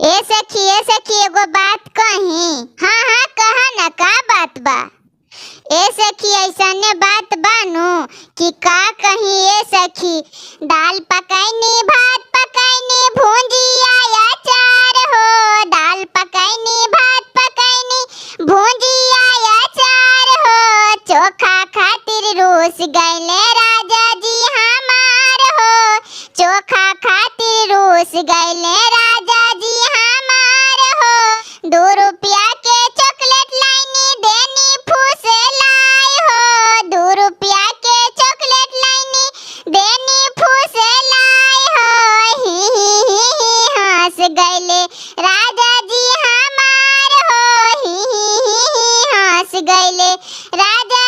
ए सखी एगो बात कही। हाँ हाँ कहा ना, का बात बा। ए सखी ऐसने बात बानू कि का कही। ए सखी दाल पकाईनी, भात पकाईनी, भुंजिया अचार हो। दाल पकाईनी, भात पकाईनी, भुंजिया अचार हो। चोखा खातिर रूस गईले राजा जी हमार हो। चोखा खातिर रूस गईले राजा जी हमार हो। 2 रुपया के चॉकलेट लाइनी, देनी फुसलाई हो। 2 रुपया के चॉकलेट लाइनी, देनी फुसलाई हो। ही हंस गईले राजा जी हमार हो। ही हंस गईले राजा